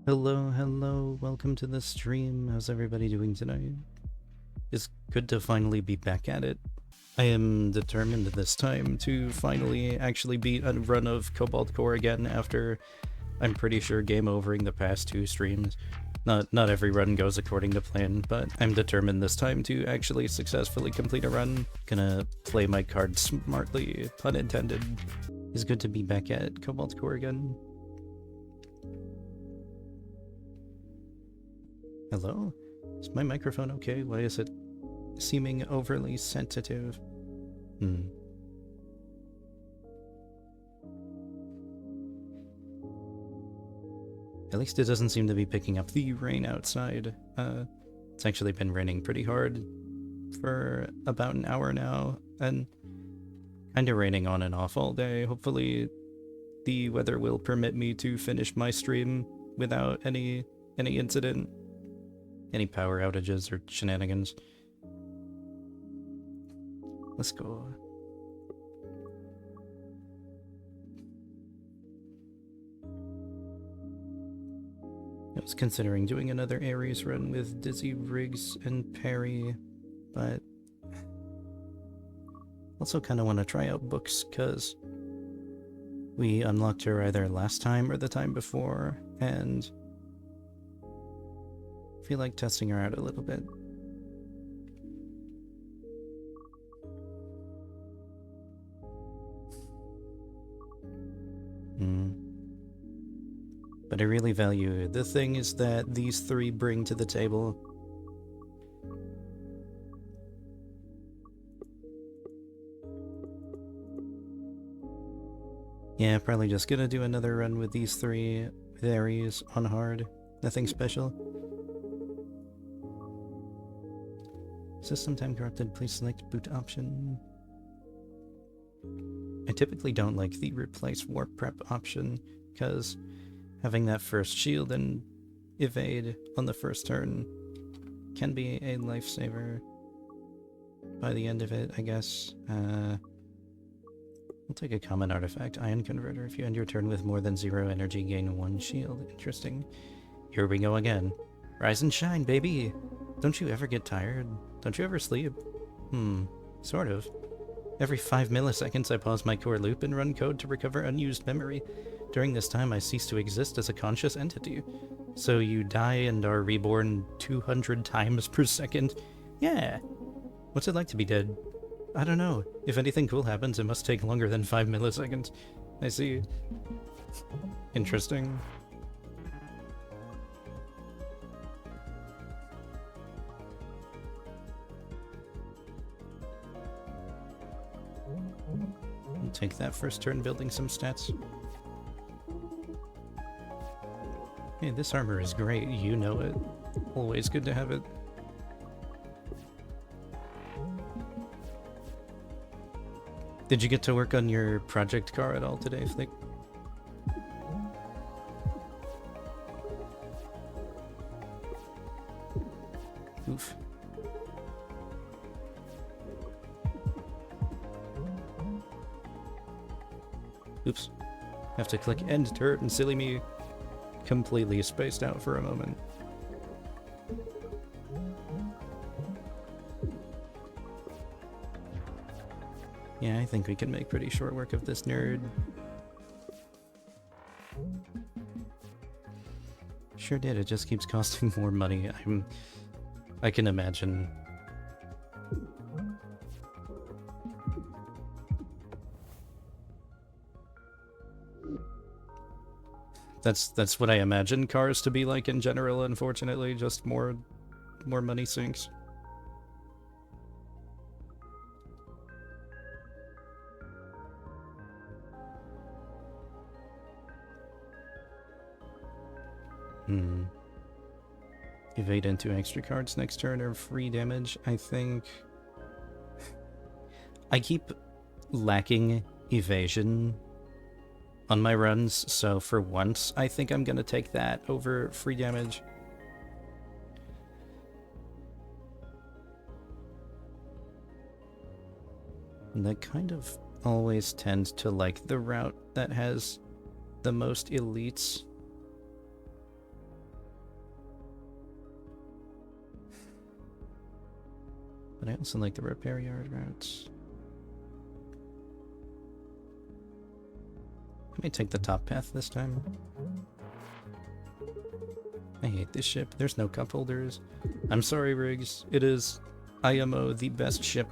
Hello, welcome to the stream. How's everybody doing tonight? It's good to finally be back at it. I am determined this time to finally actually beat a run of Cobalt Core again after, I'm pretty sure, game overing the past two streams. Not every run goes according to plan, but I'm determined this time to actually successfully complete a run. Gonna play my cards smartly, pun intended. It's good to be back at Cobalt Core again. Hello? Is my microphone okay? Why is it seeming overly sensitive? At least it doesn't seem to be picking up the rain outside. It's actually been raining pretty hard for about an hour now, and kind of raining on and off all day. Hopefully the weather will permit me to finish my stream without any incident. Any power outages or shenanigans. Let's go. I was considering doing another Ares run with Dizzy, Riggs, and Perry, but also kind of want to try out Books, because we unlocked her either last time or the time before, and feel like testing her out a little bit. But I really value the things that these three bring to the table. Yeah, probably just gonna do another run with these three with Ares on hard. Nothing special. System time corrupted, please select boot option. I typically don't like the replace warp prep option, because having that first shield and evade on the first turn can be a lifesaver by the end of it, I guess. We'll take a common artifact, Ion Converter. If you end your turn with more than 0 energy, gain 1 shield. Interesting. Here we go again. Rise and shine, baby! Don't you ever get tired? Don't you ever sleep? Sort of. Every 5 milliseconds I pause my core loop and run code to recover unused memory. During this time I cease to exist as a conscious entity. So you die and are reborn 200 times per second? Yeah! What's it like to be dead? I don't know. If anything cool happens, it must take longer than 5 milliseconds. I see. Interesting. I'll take that first turn building some stats. Hey, this armor is great, you know it. Always good to have it. Did you get to work on your project car at all today, Flick? Oof. Oops. Have to click end turret and silly me completely spaced out for a moment. Yeah, I think we can make pretty short work of this nerd. Sure did, it just keeps costing more money. I can imagine. That's what I imagine cars to be like in general, unfortunately, just more money sinks. Evade into extra cards next turn or free damage, I think. I keep lacking evasion on my runs, so for once I think I'm gonna take that over free damage. And I kind of always tend to like the route that has the most elites. But I also like the repair yard routes. I may take the top path this time. I hate this ship. There's no cup holders. I'm sorry, Riggs. It is IMO the best ship.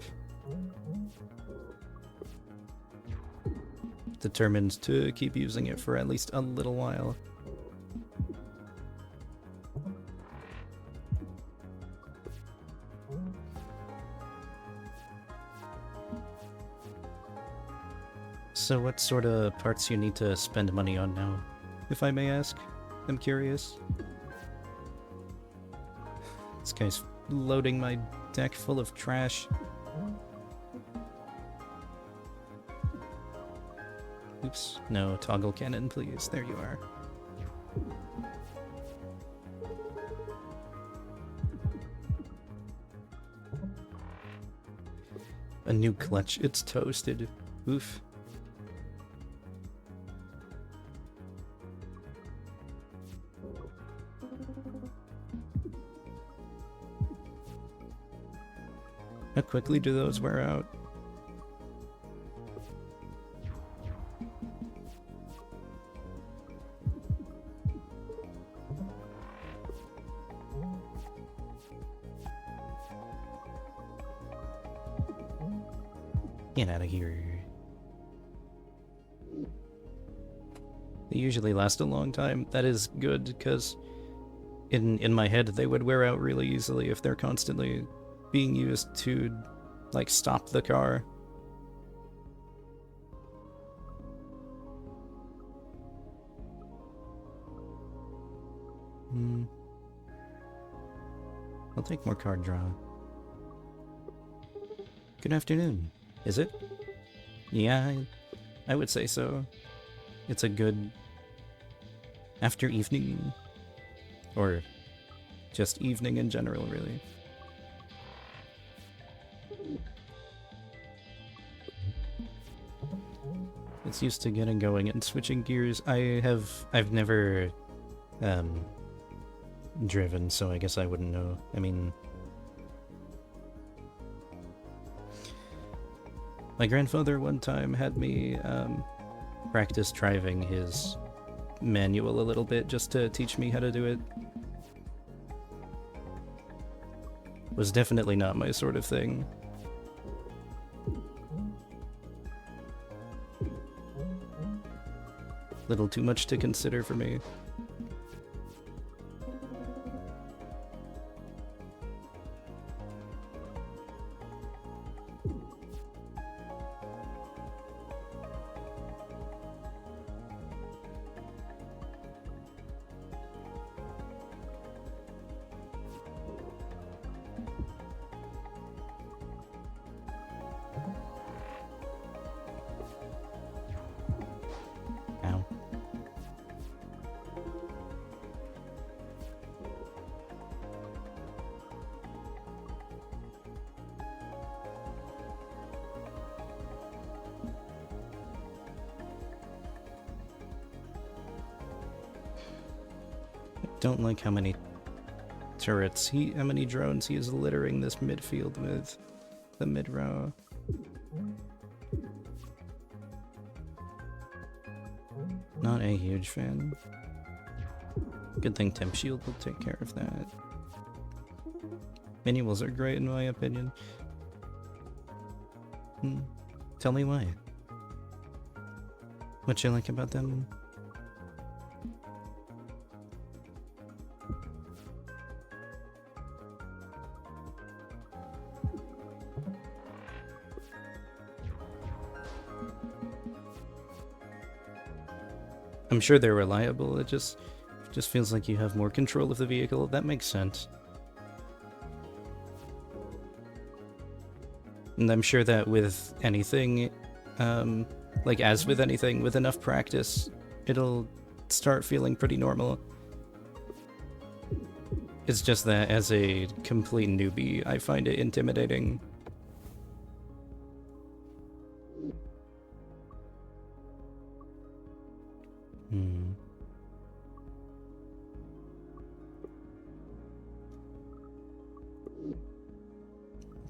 Determined to keep using it for at least a little while. So what sort of parts you need to spend money on now, if I may ask? I'm curious. This guy's loading my deck full of trash. Oops, no, toggle cannon, please. There you are. A new clutch, it's toasted. Oof. How quickly do those wear out? Get out of here. They usually last a long time. That is good, because in my head they would wear out really easily if they're constantly being used to, like, stop the car. I'll take more card draw. Good afternoon. Is it? Yeah, I would say so. It's a good after evening, or just evening in general, really. It's used to getting going and switching gears. I've never driven, so I guess I wouldn't know. I mean, my grandfather one time had me practice driving his manual a little bit just to teach me how to do it. Was definitely not my sort of thing. Little too much to consider for me. Don't like how many turrets how many drones he is littering this midfield with. The mid-row. Not a huge fan. Good thing Temp Shield will take care of that. Manuals are great in my opinion. Tell me why. What you like about them? I'm sure they're reliable, it just feels like you have more control of the vehicle. That makes sense. And I'm sure that with anything, like as with anything, with enough practice, it'll start feeling pretty normal. It's just that as a complete newbie, I find it intimidating.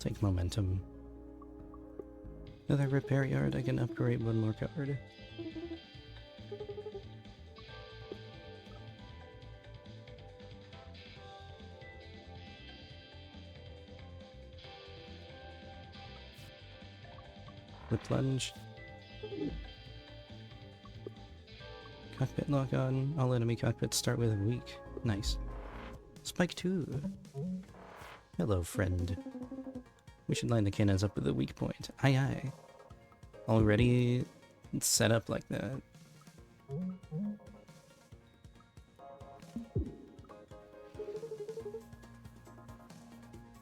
take momentum. Another repair yard, I can upgrade one more card. Whip lunge. Cockpit lock on. All enemy cockpits start with weak. Nice. Spike 2. Hello, friend. We should line the cannons up with a weak point. Aye aye. Already set up like that.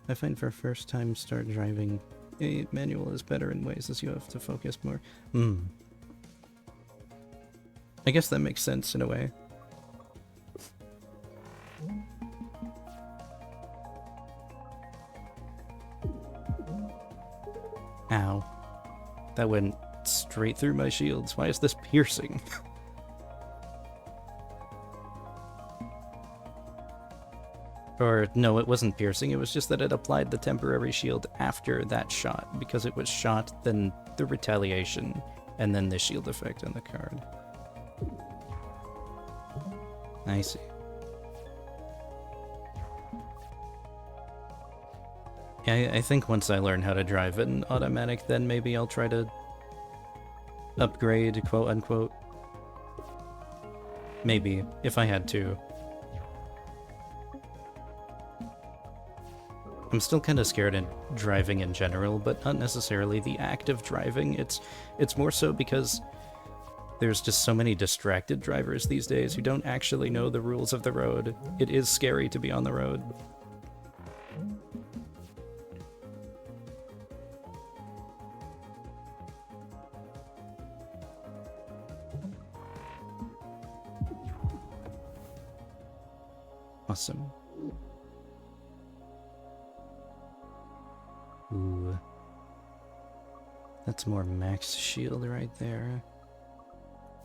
I find for first time start driving, a manual is better in ways as you have to focus more. I guess that makes sense in a way. Ow. That went straight through my shields. Why is this piercing? Or, no, it wasn't piercing, it was just that it applied the temporary shield after that shot. Because it was shot, then the retaliation, and then the shield effect on the card. I see. Yeah, I think once I learn how to drive an automatic, then maybe I'll try to upgrade, quote-unquote. Maybe, if I had to. I'm still kind of scared in driving in general, but not necessarily the act of driving. It's more so because there's just so many distracted drivers these days who don't actually know the rules of the road. It is scary to be on the road. Awesome. Ooh. That's more max shield right there.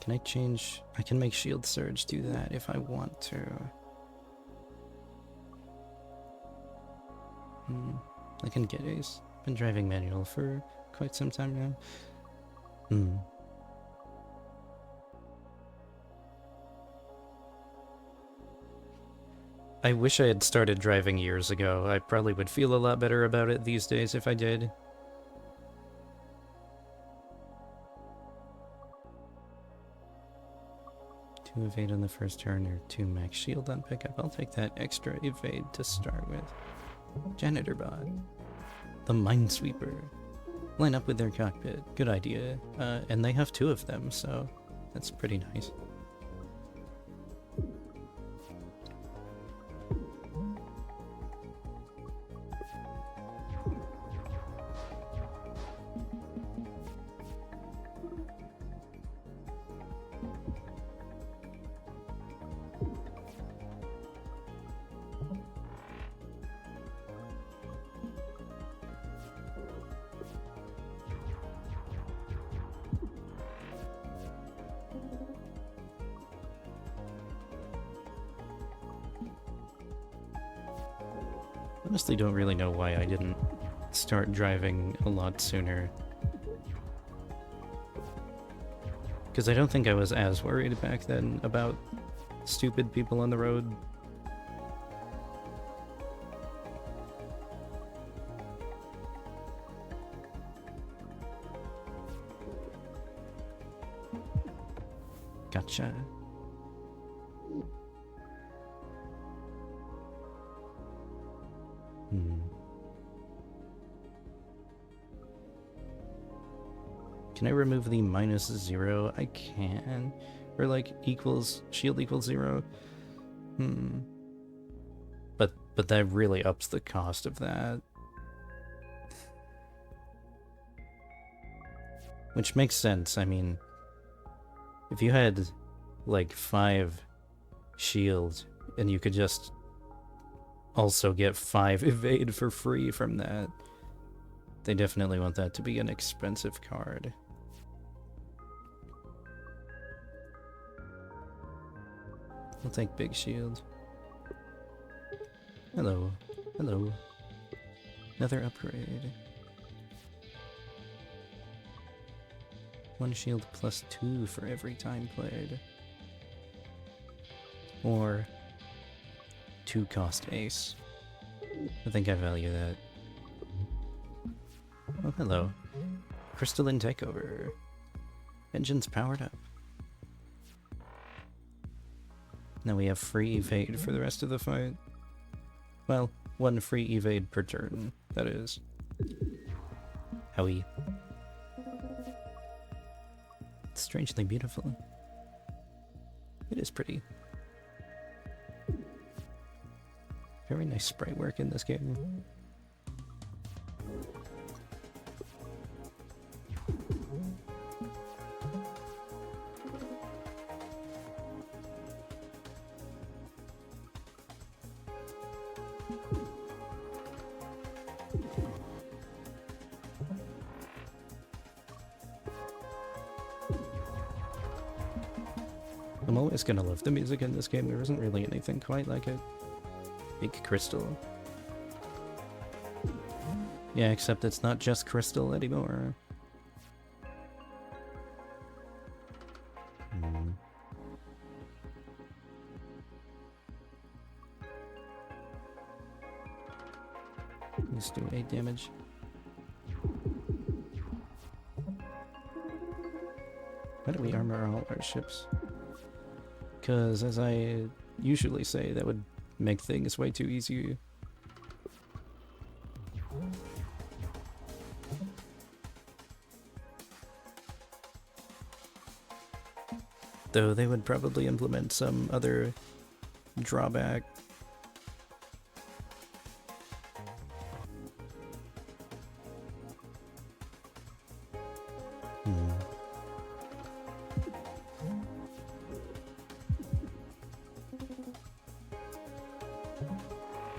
Can I change? I can make shield surge do that if I want to. I can get ace. Been driving manual for quite some time now. I wish I had started driving years ago. I probably would feel a lot better about it these days if I did. Two evade on the first turn or 2 max shield on pickup. I'll take that extra evade to start with. Janitor bot. The Minesweeper. Line up with their cockpit. Good idea. And they have 2 of them, so that's pretty nice. Honestly, don't really know why I didn't start driving a lot sooner. Because I don't think I was as worried back then about stupid people on the road. Gotcha. Can I remove the -0? I can. Or like equals, shield equals 0. But that really ups the cost of that. Which makes sense. I mean, if you had like 5 shield and you could just also get 5 evade for free from that, they definitely want that to be an expensive card. I'll take big shield. Hello. Hello. Another upgrade. 1 shield plus 2 for every time played. Or 2 cost ace. I think I value that. Oh, hello. Crystalline takeover. Engines powered up. Now we have free evade for the rest of the fight. Well, 1 free evade per turn, that is. Howie. It's strangely beautiful. It is pretty. Very nice sprite work in this game. I'm always gonna love the music in this game. There isn't really anything quite like it. Big crystal. Yeah, except it's not just crystal anymore. Let's do 8 damage. Why do we armor all our ships? Because, as I usually say, that would make things way too easy. Though they would probably implement some other drawback.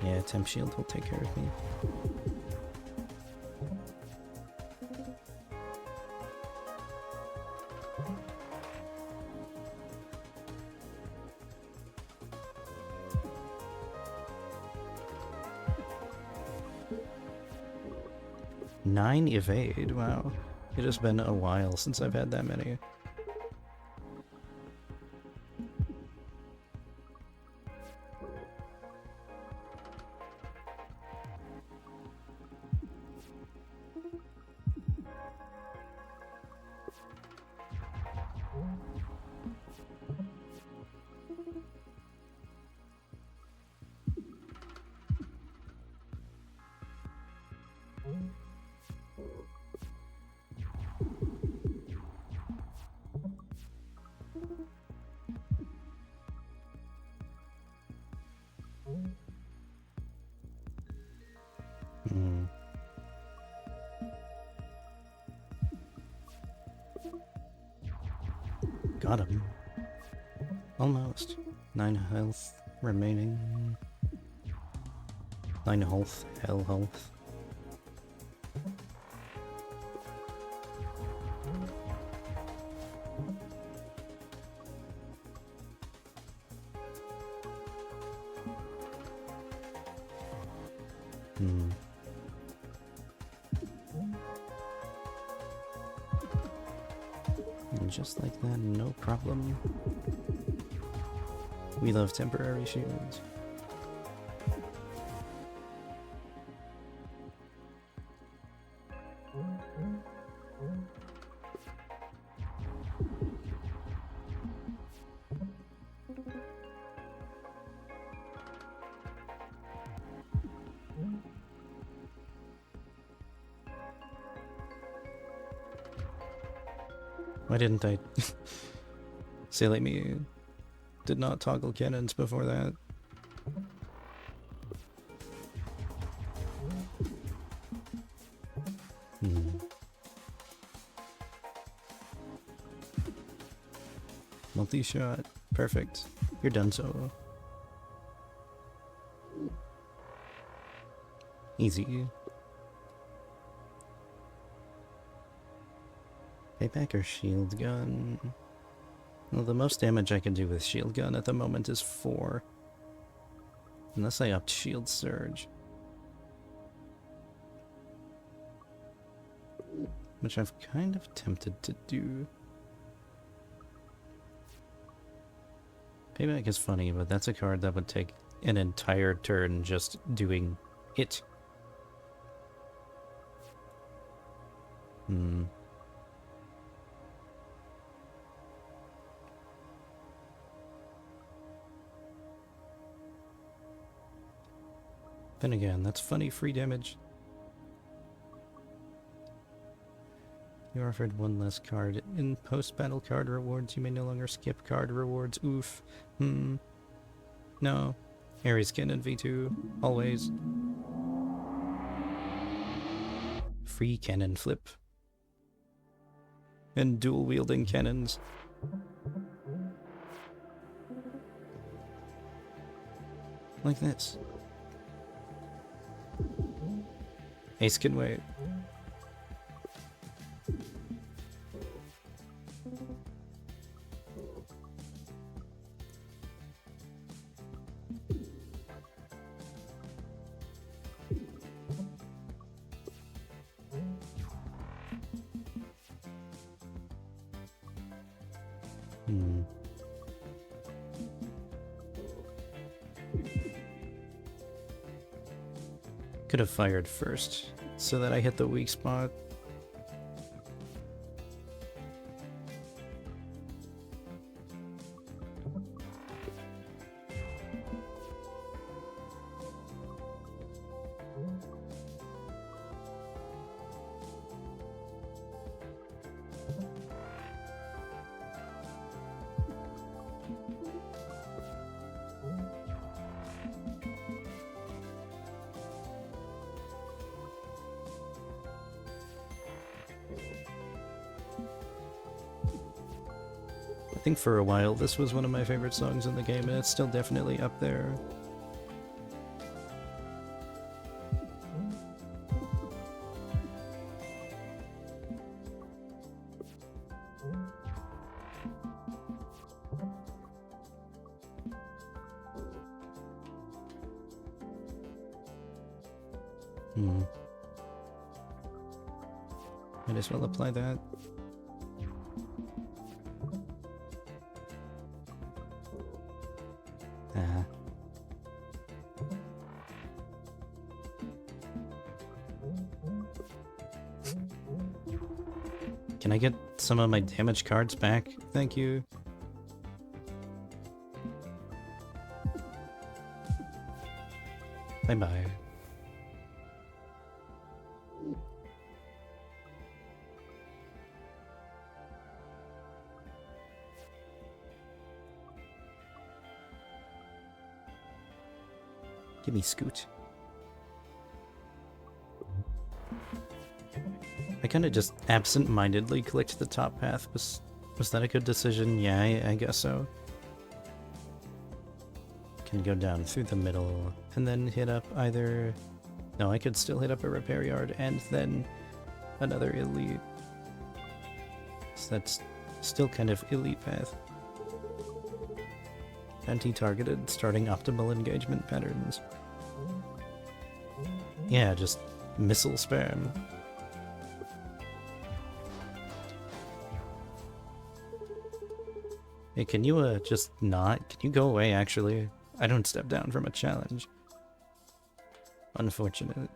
Yeah, temp shield will take care of me. Nine evade, wow. It has been a while since I've had that many. Got him. Almost. 9 health remaining. 9 health. Hell health. And just like that, no problem. We love temporary shields. Why didn't I? Silly me. Did not toggle cannons before that. Multi-shot. Perfect. You're done so. Easy. Payback or shield gun? Well, the most damage I can do with shield gun at the moment is 4. Unless I opt shield surge. which I've kind of tempted to do. Payback is funny, but that's a card that would take an entire turn just doing it. Then again, that's funny free damage. You're offered one less card. In post-battle card rewards, you may no longer skip card rewards. Oof. No. Ares Cannon V2. Always. Free cannon flip. And dual-wielding cannons. Like this. Ace can wait. Could have fired first, so that I hit the weak spot. I think for a while this was one of my favorite songs in the game, and it's still definitely up there. Might as well apply that. Can I get some of my damage cards back? Thank you. Bye-bye. Give me Scoot. I kind of just absent-mindedly clicked the top path. Was that a good decision? Yeah, I guess so. Can go down through the middle and then hit up either... No, I could still hit up a repair yard and then another elite. So that's still kind of elite path. Anti-targeted, starting optimal engagement patterns. Yeah, just missile spam. Hey, can you just not? Can you go away, actually? I don't step down from a challenge. Unfortunate.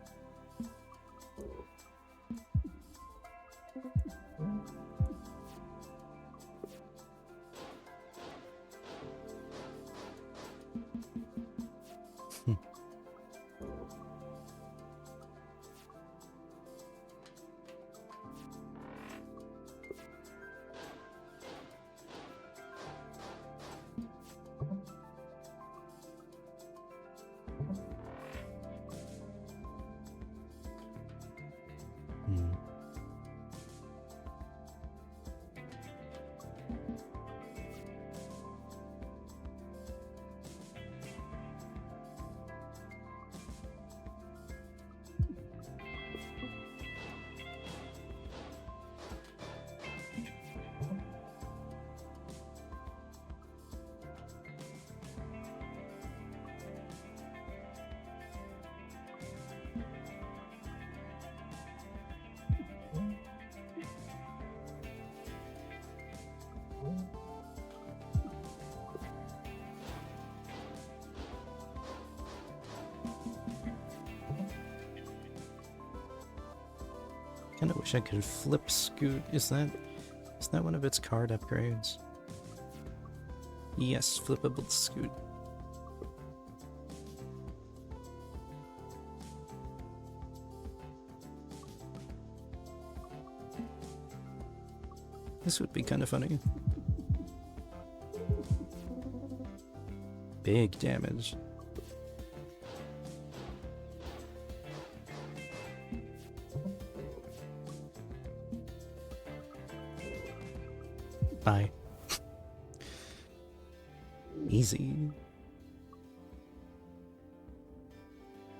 Kinda wish I could flip scoot. Is that one of its card upgrades? Yes, flippable scoot. This would be kind of funny. Big damage. Bye. Easy.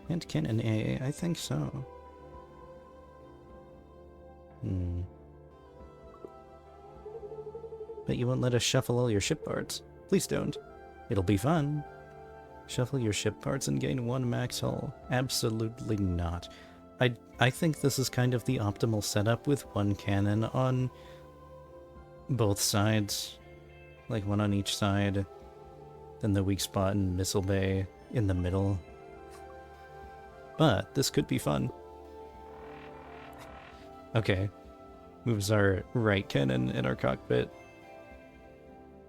And cannon A, I think so. But you won't let us shuffle all your ship parts. Please don't. It'll be fun. Shuffle your ship parts and gain 1 max hull. Absolutely not. I think this is kind of the optimal setup with 1 cannon on both sides. Like 1 on each side. Then the weak spot and missile bay in the middle. But this could be fun. Okay. Moves our right cannon in our cockpit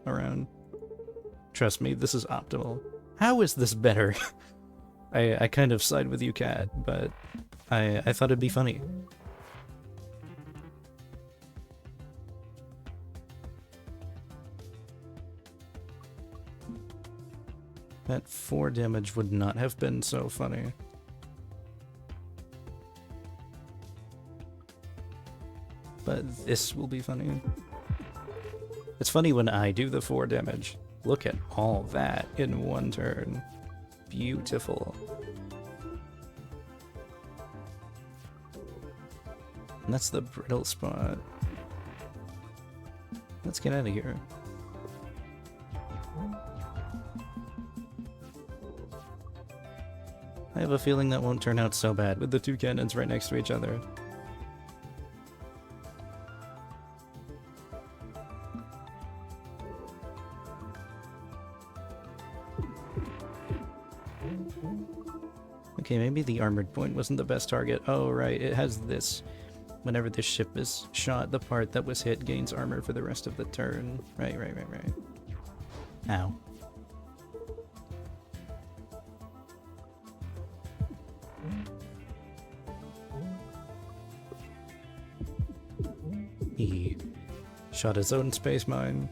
around. Trust me, this is optimal. How is this better? I kind of side with you, Cat, but I thought it'd be funny. That 4 damage would not have been so funny. But this will be funny. It's funny when I do the 4 damage. Look at all that in 1 turn. Beautiful. And that's the brittle spot. Let's get out of here. I have a feeling that won't turn out so bad with the 2 cannons right next to each other. Okay, maybe the armored point wasn't the best target. Oh, right, it has this. Whenever this ship is shot, the part that was hit gains armor for the rest of the turn. Right. Ow. He shot his own space mine.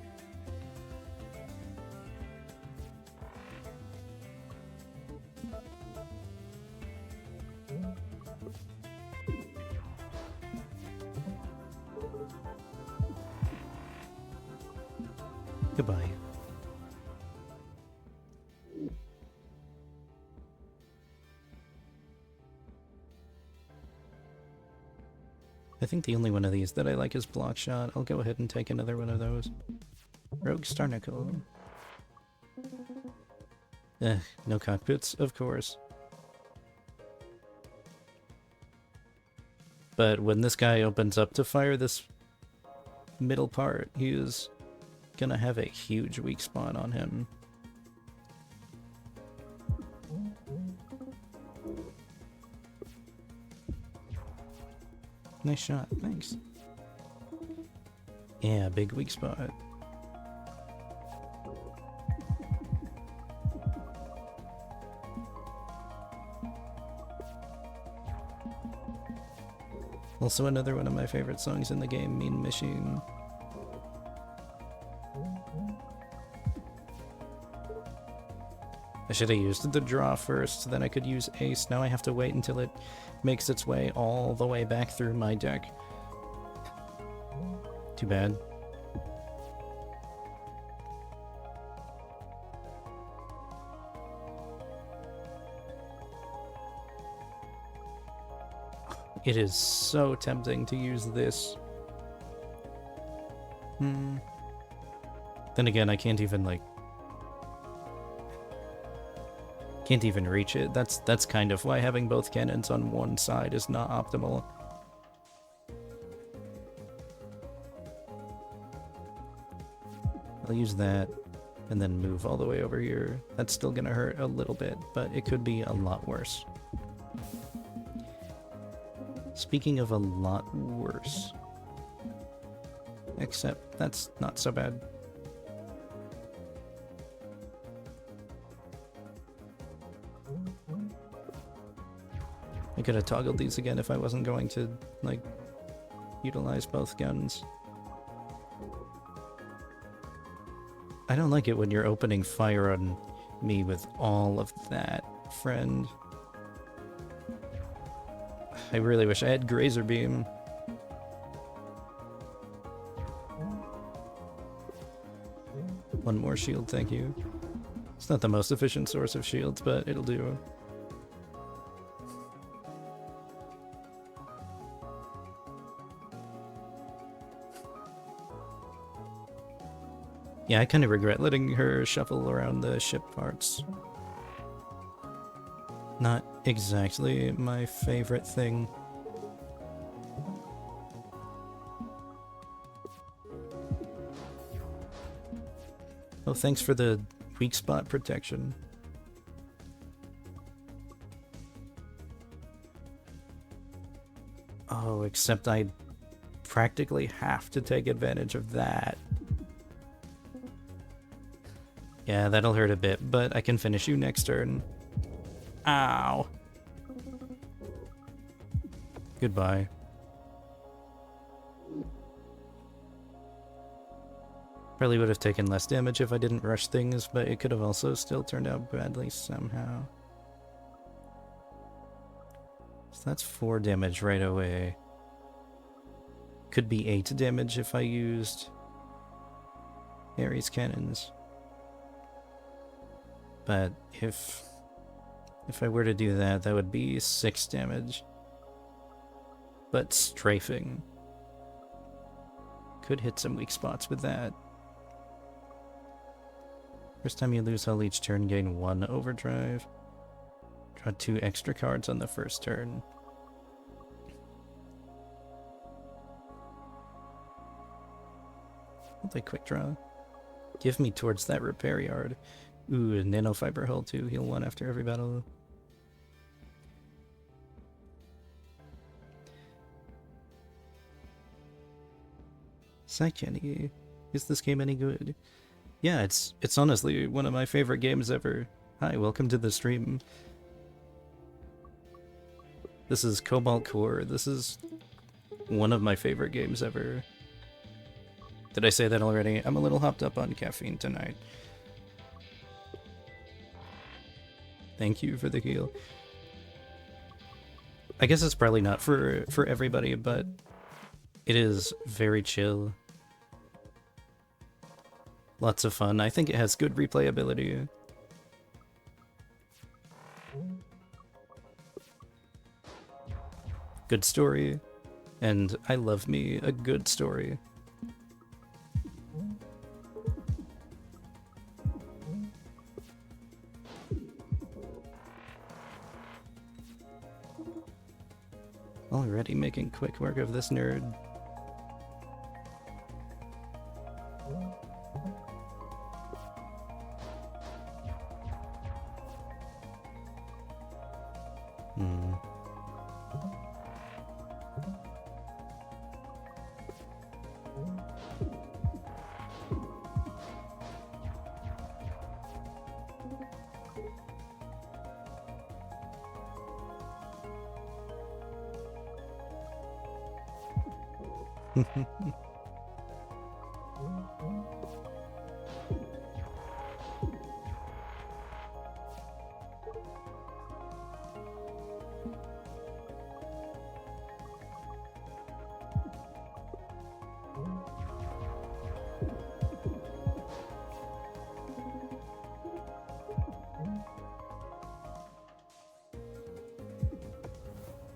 Goodbye. I think the only one of these that I like is block shot. I'll go ahead and take another one of those. Rogue Starnicle. No cockpits, of course. But when this guy opens up to fire this middle part, he is gonna have a huge weak spot on him. Nice shot, thanks. Yeah, big weak spot. Also another one of my favorite songs in the game, Mean Machine. I should have used the draw first, then I could use Ace. Now I have to wait until it makes its way all the way back through my deck. Too bad. It is so tempting to use this. Then again, I can't even, like... Can't even reach it. That's kind of why having both cannons on one side is not optimal. I'll use that, and then move all the way over here. That's still gonna hurt a little bit, but it could be a lot worse. Speaking of a lot worse. Except that's not so bad. I could have toggled these again if I wasn't going to, like, utilize both guns. I don't like it when you're opening fire on me with all of that, friend. I really wish I had Grazer Beam. One more shield, thank you. It's not the most efficient source of shields, but it'll do. Yeah, I kind of regret letting her shuffle around the ship parts. Not exactly my favorite thing. Oh, thanks for the weak spot protection. Oh, except I practically have to take advantage of that. Yeah, that'll hurt a bit, but I can finish you next turn. Ow. Goodbye. Probably would have taken less damage if I didn't rush things, but it could have also still turned out badly somehow. So that's 4 damage right away. Could be 8 damage if I used Ares cannons. But if I were to do that, that would be 6 damage. But strafing. Could hit some weak spots with that. First time you lose hull each turn, gain 1 overdrive. Draw 2 extra cards on the first turn. I'll play quick draw. Give me towards that repair yard. Ooh, a nanofiber hull too. Heal 1 after every battle. Kenny, is this game any good? Yeah, it's honestly one of my favorite games ever. Hi, welcome to the stream. This is Cobalt Core. This is one of my favorite games ever. Did I say that already? I'm a little hopped up on caffeine tonight. Thank you for the heal. I guess it's probably not for everybody, but it is very chill. Lots of fun. I think it has good replayability. Good story. And I love me a good story. Already making quick work of this nerd.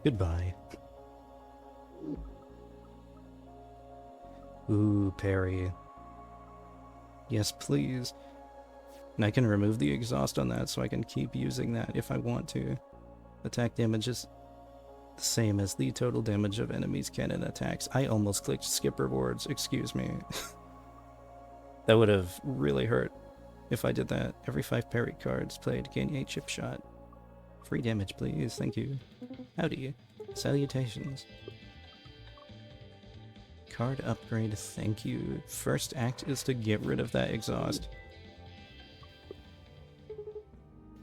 Goodbye. Ooh, parry. Yes, please. And I can remove the exhaust on that so I can keep using that if I want to. Attack damage is the same as the total damage of enemies' cannon attacks. I almost clicked skip rewards, excuse me. That would have really hurt if I did that. Every 5 parry cards played gain a chip shot. Free damage, please. Thank you. Howdy. Salutations. Card upgrade, thank you. First act is to get rid of that exhaust.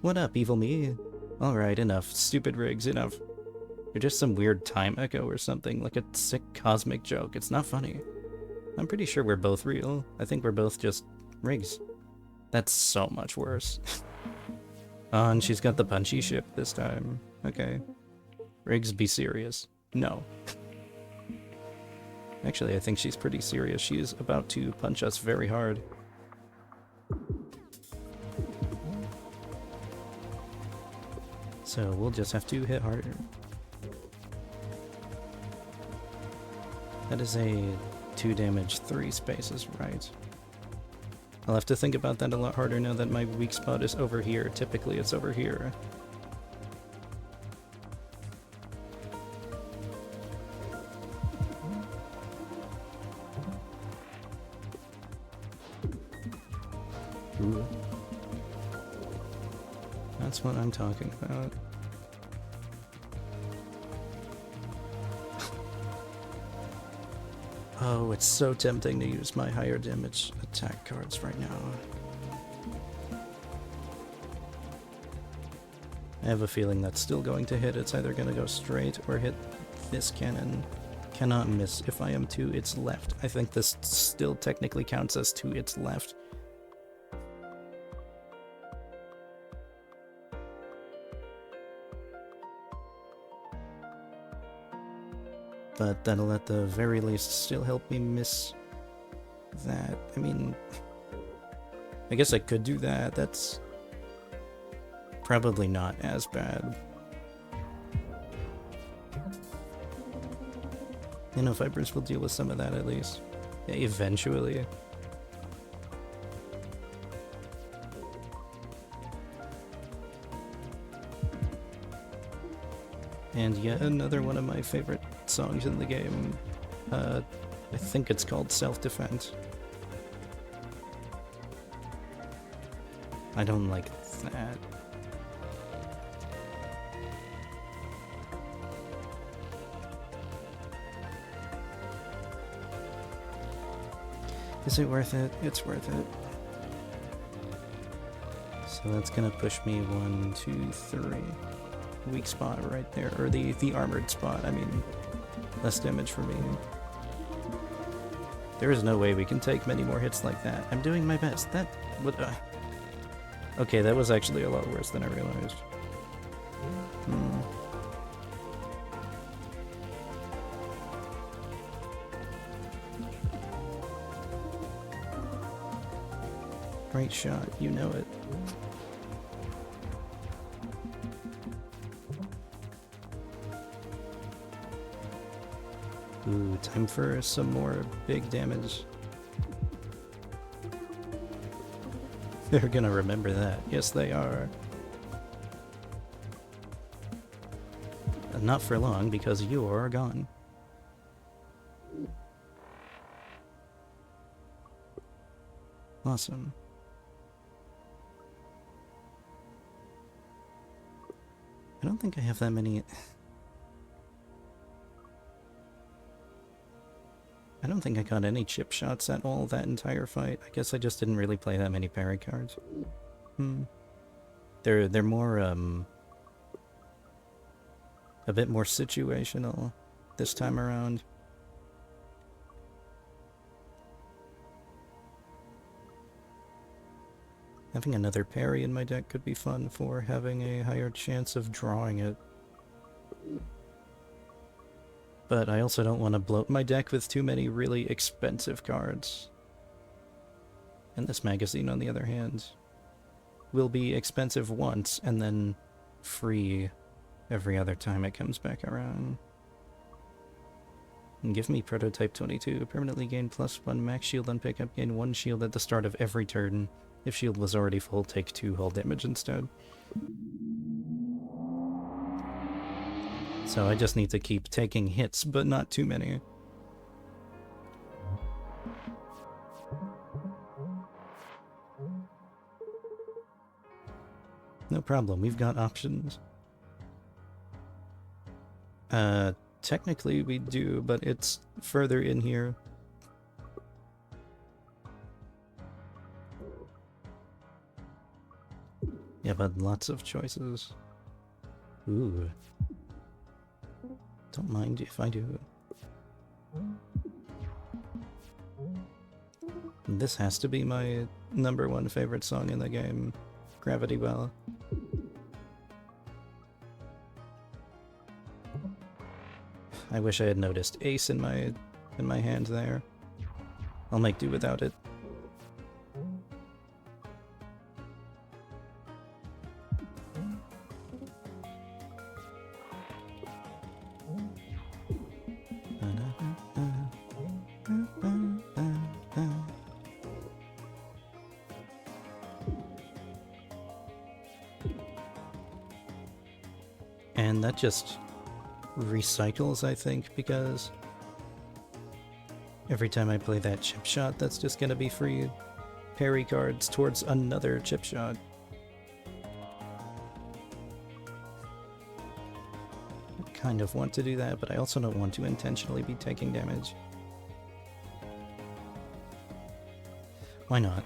What up, evil me? Alright, enough. Stupid rigs, enough. You're just some weird time echo or something, like a sick cosmic joke. It's not funny. I'm pretty sure we're both real. I think we're both just rigs. That's so much worse. Oh, and she's got the punchy ship this time. Okay. Riggs, be serious. No. Actually, I think she's pretty serious. She is about to punch us very hard. So we'll just have to hit harder. That is a 2 damage, 3 spaces, right? I'll have to think about that a lot harder now that my weak spot is over here. Typically it's over here. Ooh. That's what I'm talking about. Oh, it's so tempting to use my higher damage attack cards right now. I have a feeling that's still going to hit. It's either going to go straight or hit this cannon. Cannot miss if I am to its left. I think this still technically counts as to its left. But that'll at the very least still help me miss that. I mean, I guess I could do that. That's probably not as bad. Nanofibers will deal with some of that at least. Yeah, eventually. And yet another one of my favorite songs in the game. I think it's called Self-Defense. I don't like that. Is it worth it? It's worth it. So that's gonna push me 1, 2, 3. Weak spot right there, or the armored spot. I mean, less damage for me. There is no way we can take many more hits like that. I'm doing my best. That would. Okay, that was actually a lot worse than I realized. Great shot, you know it. Ooh, time for some more big damage. They're gonna remember that. Yes, they are. Not for long, because you're gone. Awesome. I don't think I have that many... I don't think I got any chip shots at all that entire fight. I guess I just didn't really play that many parry cards. They're more, a bit more situational this time around. Having another parry in my deck could be fun for having a higher chance of drawing it. But I also don't want to bloat my deck with too many really expensive cards. And this magazine, on the other hand, will be expensive once and then free every other time it comes back around. And give me Prototype 22. Permanently gain +1 max shield on pickup. Gain 1 shield at the start of every turn. If shield was already full, take 2 hull damage instead. So I just need to keep taking hits, but not too many. No problem, we've got options. Technically we do, but it's further in here. Yeah, but lots of choices. Ooh. Don't mind if I do. This has to be my #1 favorite song in the game, Gravity Well. I wish I had noticed Ace in my hand there. I'll make do without it. And that just recycles, I think, because every time I play that chip shot, that's just gonna be free parry cards towards another chip shot. I kind of want to do that, but I also don't want to intentionally be taking damage. Why not?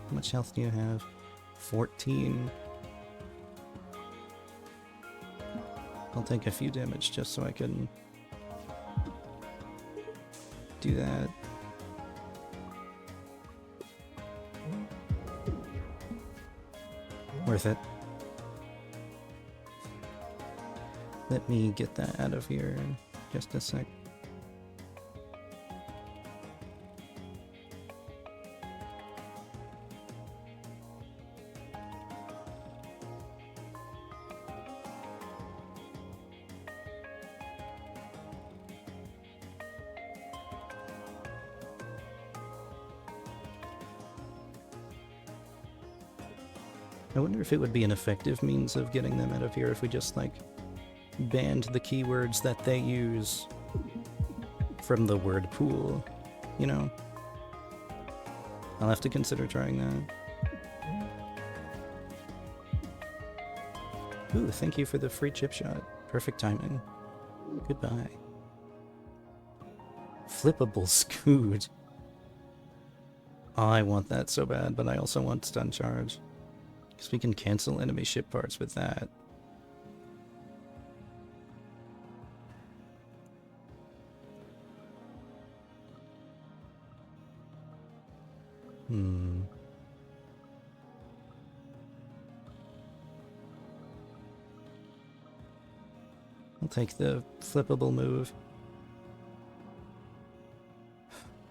How much health do you have? 14. I'll take a few damage just so I can do that. Worth it. Let me get that out of here in just a sec. I wonder if it would be an effective means of getting them out of here if we just, like, banned the keywords that they use from the word pool, you know? I'll have to consider trying that. Ooh, thank you for the free chip shot. Perfect timing. Goodbye. Flippable Scoot. Oh, I want that so bad, but I also want stun charge. Because we can cancel enemy ship parts with that. I'll take the flippable move.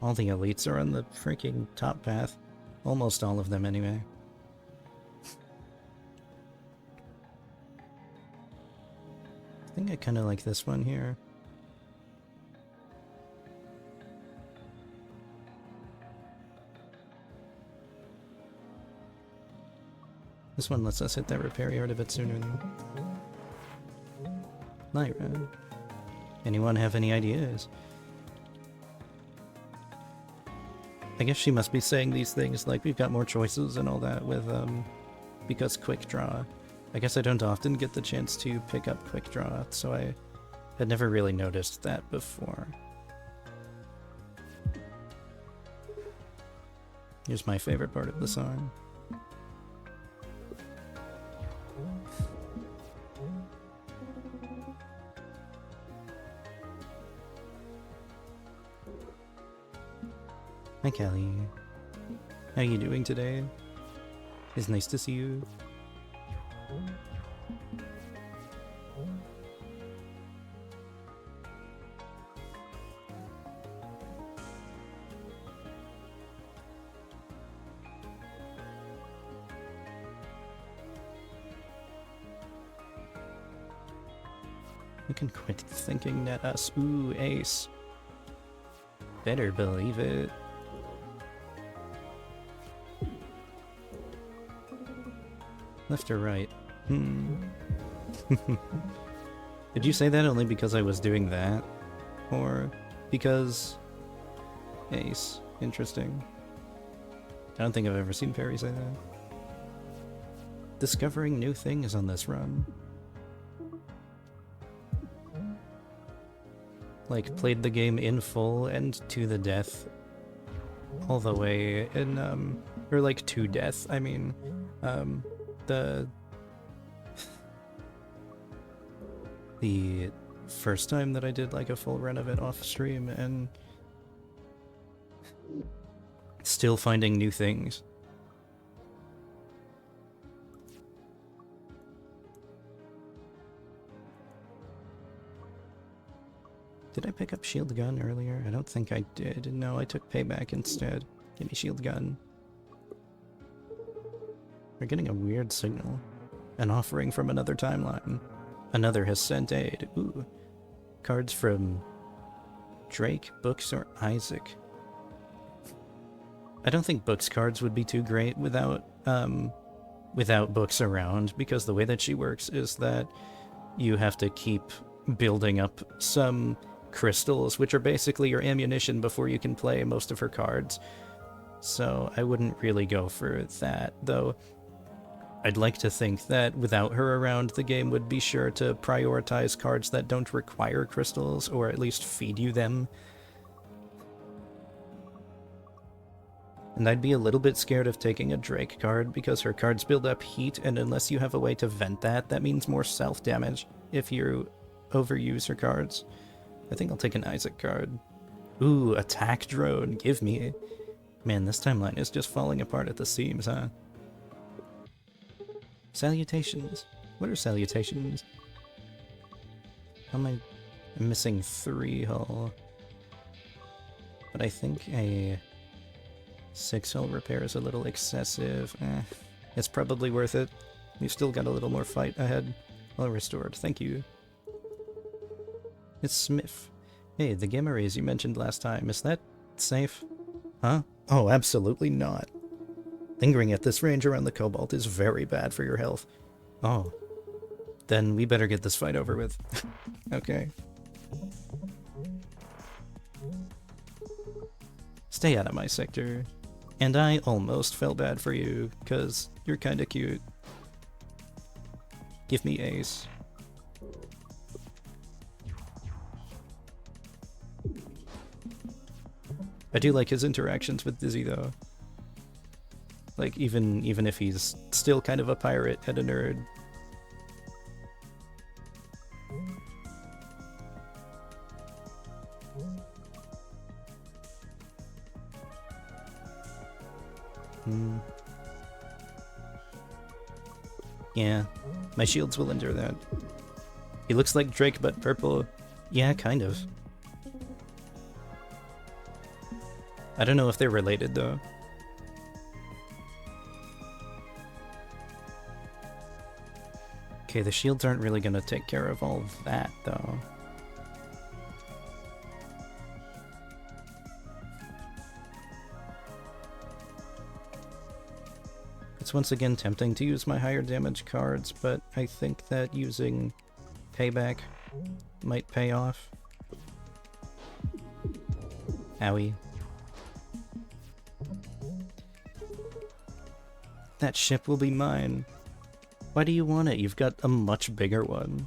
All the elites are on the freaking top path. Almost all of them, anyway. I think I kind of like this one here. This one lets us hit that repair yard a bit sooner though. Lyra. Anyone have any ideas? I guess she must be saying these things like we've got more choices and all that with, because quick draw. I guess I don't often get the chance to pick up quick draw, so I had never really noticed that before. Here's my favorite part of the song. Hi Callie. How you doing today? It's nice to see you. You can quit thinking that us. Ooh, ace. Better believe it. Left or right? Did you say that only because I was doing that? Or because... Ace. Interesting. I don't think I've ever seen Perry say that. discovering new things on this run. Like, played the game in full and to the death all the way in, or like to death, I mean, the first time that I did like a full run of it off stream, and still finding new things. Did I pick up shield gun earlier? I don't think I did. No, I took payback instead. Give me shield gun. We're getting a weird signal. An offering from another timeline. Another has sent aid. Ooh. Cards from Drake, Books, or Isaac. I don't think Books cards would be too great without Books around, because the way that she works is that you have to keep building up some crystals, which are basically your ammunition before you can play most of her cards. So I wouldn't really go for that, though I'd like to think that without her around, the game would be sure to prioritize cards that don't require crystals, or at least feed you them. And I'd be a little bit scared of taking a Drake card, because her cards build up heat, and unless you have a way to vent that, that means more self-damage if you overuse her cards. I think I'll take an Isaac card. Ooh, attack drone, give me. Man, this timeline is just falling apart at the seams, huh? Salutations. What are salutations? How am I... I'm missing 3 hull. But I think a 6 hull repair is a little excessive. It's probably worth it. We've still got a little more fight ahead. Well restored, thank you. It's Smith. Hey, the gamma rays you mentioned last time, is that safe? Huh? Oh, absolutely not. Lingering at this range around the Cobalt is very bad for your health. Oh. Then we better get this fight over with. Okay. Stay out of my sector. And I almost felt bad for you, 'cause you're kinda cute. Give me ace. I do like his interactions with Dizzy, though. Like, even if he's still kind of a pirate and a nerd. Yeah, my shields will endure that. He looks like Drake, but purple. Yeah, kind of. I don't know if they're related, though. Okay, the shields aren't really gonna take care of all of that, though. It's once again tempting to use my higher damage cards, but I think that using payback might pay off. Owie. That ship will be mine. Why do you want it? You've got a much bigger one.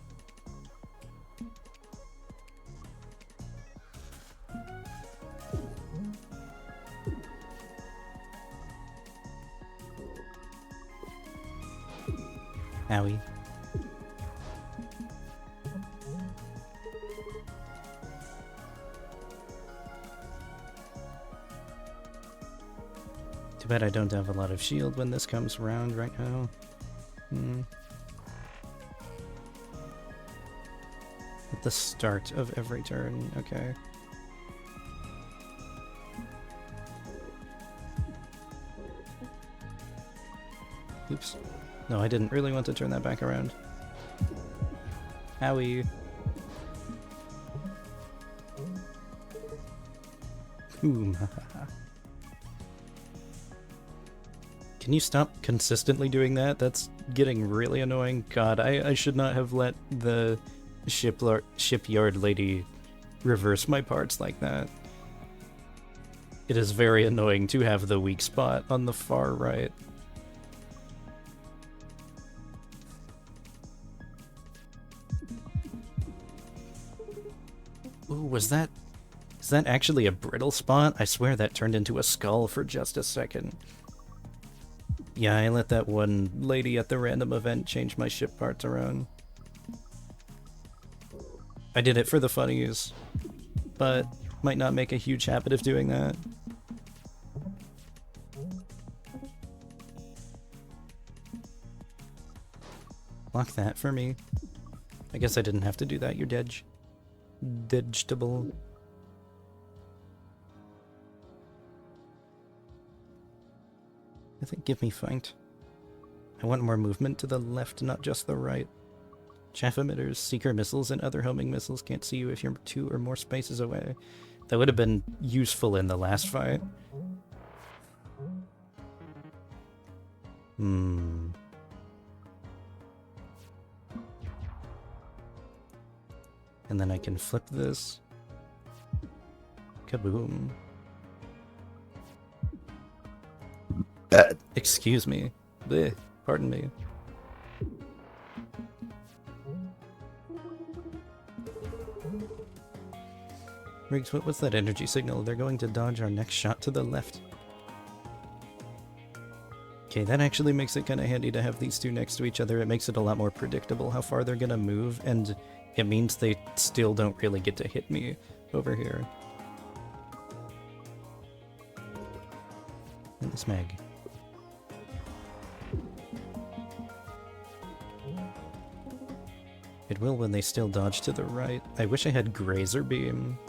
Owie. Too bad I don't have a lot of shield when this comes around right now. At the start of every turn, okay. Oops. No, I didn't really want to turn that back around. Owie. Boom. Can you stop consistently doing that? That's getting really annoying. God, I should not have let the shipyard lady reverse my parts like that. It is very annoying to have the weak spot on the far right. Ooh, was that... Is that actually a brittle spot? I swear that turned into a skull for just a second. Yeah, I let that one lady at the random event change my ship parts around. I did it for the funnies, but might not make a huge habit of doing that. Lock that for me. I guess I didn't have to do that, you're dead. Vegetable. I think give me fight. I want more movement to the left, not just the right. Chaff emitters, seeker missiles, and other homing missiles can't see you if you're 2 or more spaces away. That would have been useful in the last fight. And then I can flip this. Kaboom. Excuse me. Bleh. Pardon me. Riggs, what was that energy signal? They're going to dodge our next shot to the left. Okay, that actually makes it kind of handy to have these two next to each other. It makes it a lot more predictable how far they're going to move, and it means they still don't really get to hit me over here. And this mag. It will when they still dodge to the right. I wish I had Grazer Beam.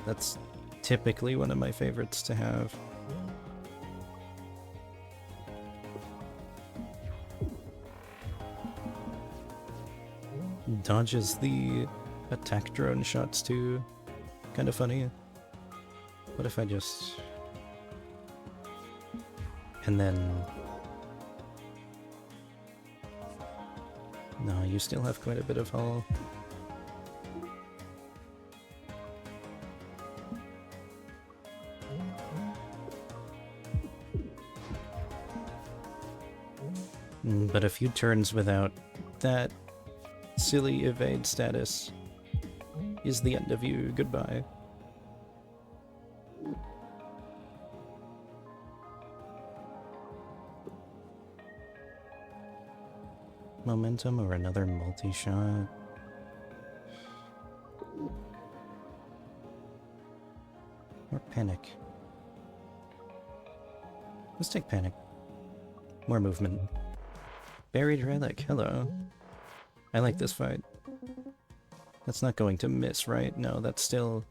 That's typically one of my favorites to have. Dodges the attack drone shots too. Kind of funny. What if I just... And then... No, you still have quite a bit of hull. But a few turns without that silly evade status is the end of you. Goodbye. Momentum or another multi-shot. Or panic. Let's take panic. More movement. Buried relic, hello. I like this fight. That's not going to miss, right? No, that's still...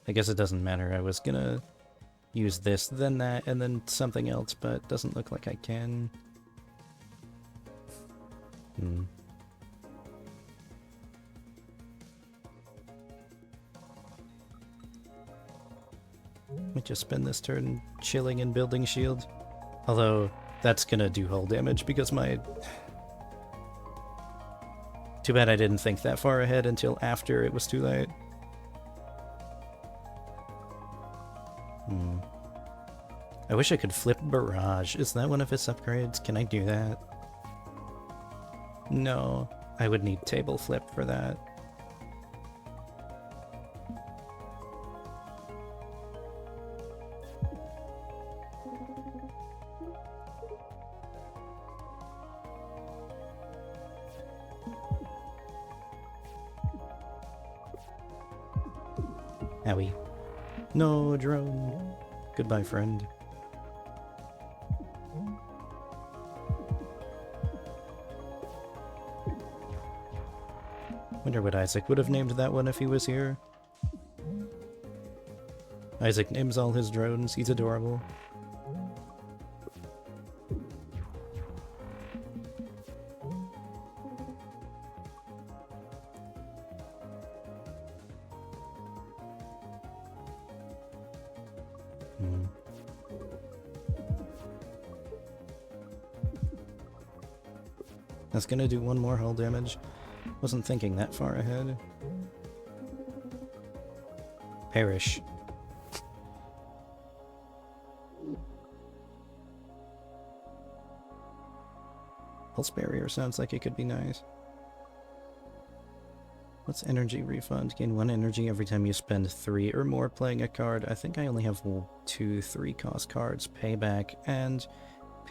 I guess it doesn't matter. I was gonna use this, then that, and then something else, but doesn't look like I can. Let me just spend this turn chilling and building shield. Although, that's gonna do hull damage because my... Too bad I didn't think that far ahead until after it was too late. I wish I could flip Barrage. Is that one of its upgrades? Can I do that? No, I would need table flip for that. Owie. No, drone. Goodbye, friend. Wonder what Isaac would have named that one if he was here. Isaac names all his drones. He's adorable. That's gonna do one more hull damage. Wasn't thinking that far ahead. Perish. Pulse barrier sounds like it could be nice. What's energy refund? Gain 1 energy every time you spend 3 or more playing a card. I think I only have 2 3-cost cards. Payback and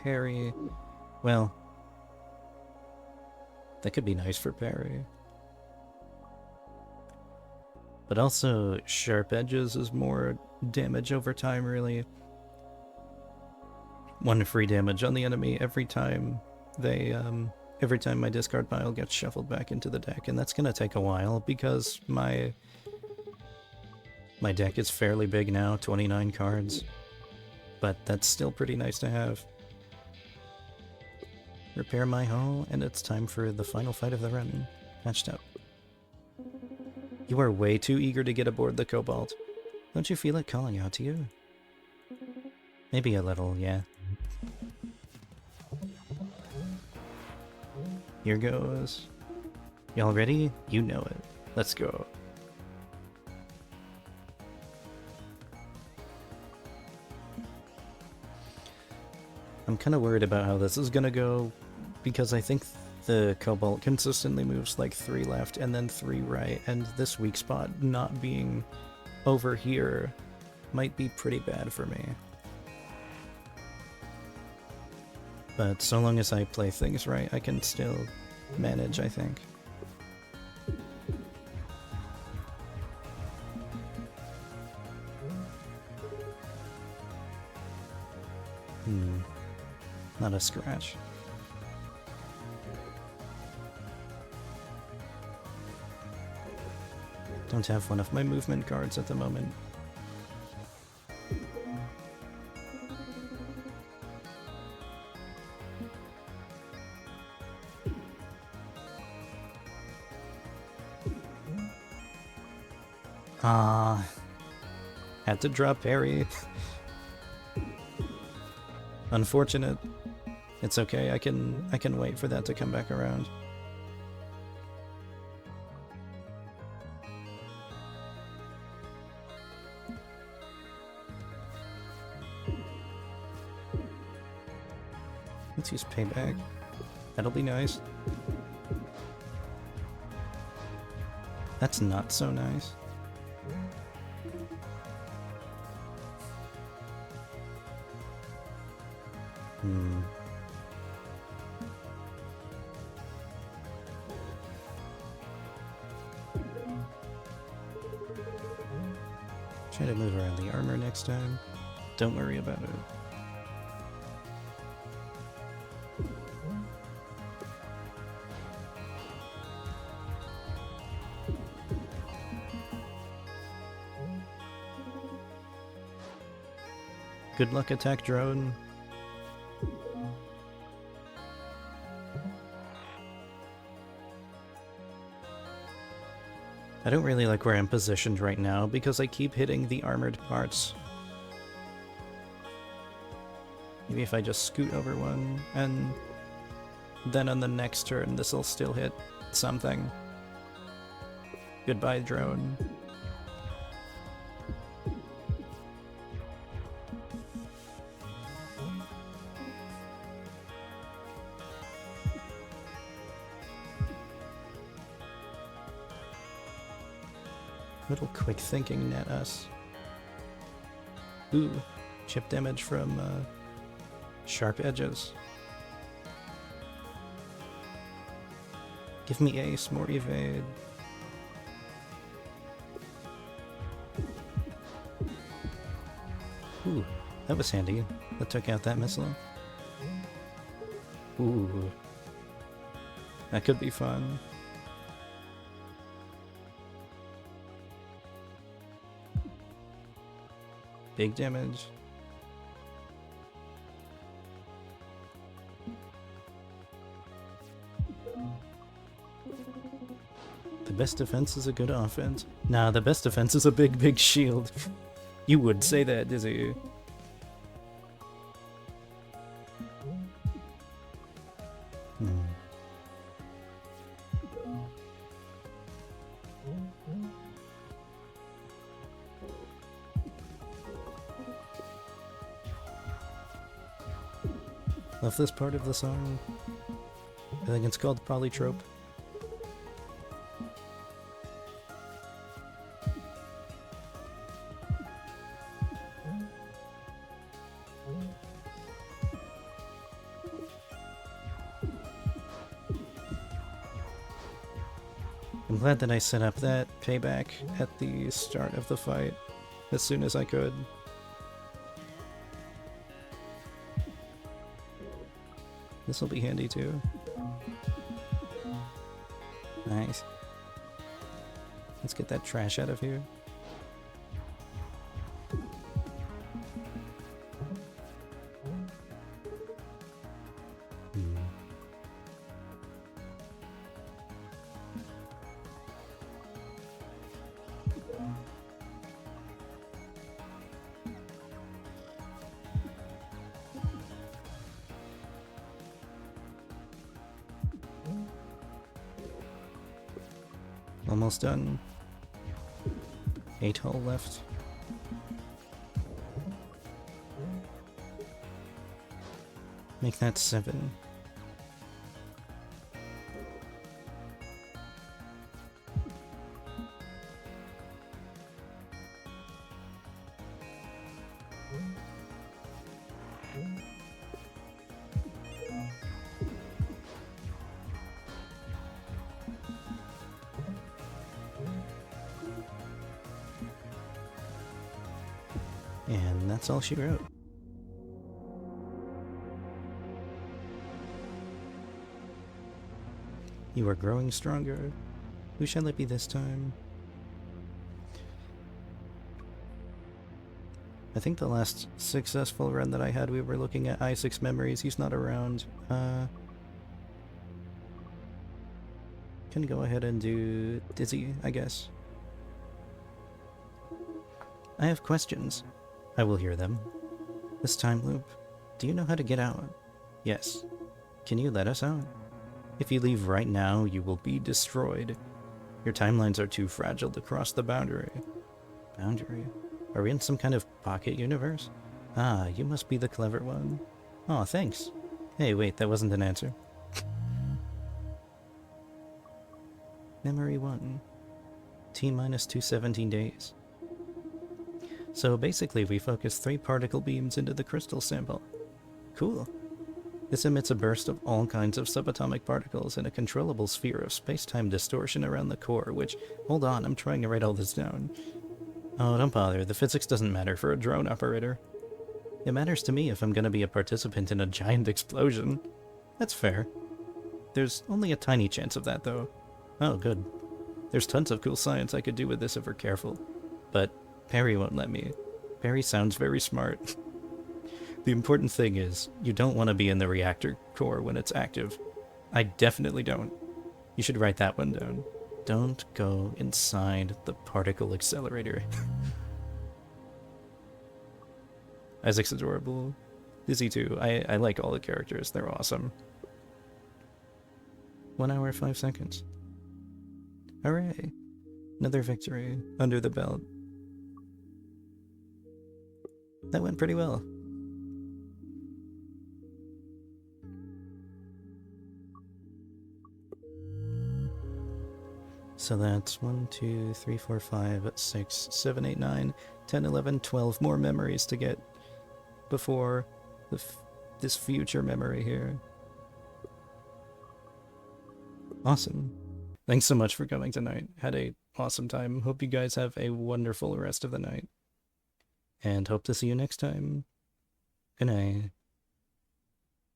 parry. Well, that could be nice for parry. But also, Sharp Edges is more damage over time, really. 1 free damage on the enemy every time they, every time my discard pile gets shuffled back into the deck, and that's gonna take a while because my deck is fairly big now, 29 cards, but that's still pretty nice to have. Repair my hull, and it's time for the final fight of the run. Patched up. You are way too eager to get aboard the Cobalt. Don't you feel it calling out to you? Maybe a little, yeah. Here goes. Y'all ready? You know it. Let's go. I'm kind of worried about how this is gonna go, because I think the Cobalt consistently moves like 3 left and then 3 right, and this weak spot not being over here might be pretty bad for me. But so long as I play things right, I can still manage, I think. Not a scratch. Don't have one of my movement cards at the moment. Had to drop parry. Unfortunate. It's okay, I can wait for that to come back around. Let's use payback. That'll be nice. That's not so nice. Try to move around the armor next time. Don't worry about it. Good luck, attack drone. I don't really like where I'm positioned right now because I keep hitting the armored parts. Maybe if I just scoot over one, and then on the next turn this'll still hit something. Goodbye, drone. Little quick thinking net us. Ooh, chip damage from Sharp Edges. Give me ace, more evade. Ooh, that was handy. That took out that missile. Ooh, that could be fun. Big damage. The best defense is a good offense. Nah, the best defense is a big, big shield. You would say that, Dizzy. Love this part of the song. I think it's called Polytrope. I'm glad that I set up that payback at the start of the fight as soon as I could. This will be handy too. Nice. Let's get that trash out of here. Almost done. 8 hull left. Make that 7. And that's all she wrote. You are growing stronger. Who shall it be this time? I think the last successful run that I had, we were looking at Isaac's memories. He's not around. Can go ahead and do Dizzy, I guess. I have questions. I will hear them. This time loop. Do you know how to get out? Yes. Can you let us out? If you leave right now, you will be destroyed. Your timelines are too fragile to cross the boundary. Boundary? Are we in some kind of pocket universe? Ah, you must be the clever one. Aw, thanks. Hey, wait, that wasn't an answer. Memory 1. T-minus 217 days. So basically we focus 3 particle beams into the crystal sample. Cool. This emits a burst of all kinds of subatomic particles in a controllable sphere of space-time distortion around the core, which... Hold on, I'm trying to write all this down. Oh, don't bother. The physics doesn't matter for a drone operator. It matters to me if I'm gonna be a participant in a giant explosion. That's fair. There's only a tiny chance of that, though. Oh, good. There's tons of cool science I could do with this if we're careful. But Perry won't let me. Perry sounds very smart. The important thing is, you don't want to be in the reactor core when it's active. I definitely don't. You should write that one down. Don't go inside the particle accelerator. Isaac's adorable. Dizzy too. I like all the characters. They're awesome. 1 hour, 5 seconds. Hooray! Another victory under the belt. That went pretty well. So that's 1, 2, 3, 4, 5, 6, 7, 8, 9, 10, 11, 12 more memories to get before this future memory here. Awesome. Thanks so much for coming tonight. Had a awesome time. Hope you guys have a wonderful rest of the night. And hope to see you next time. Good night.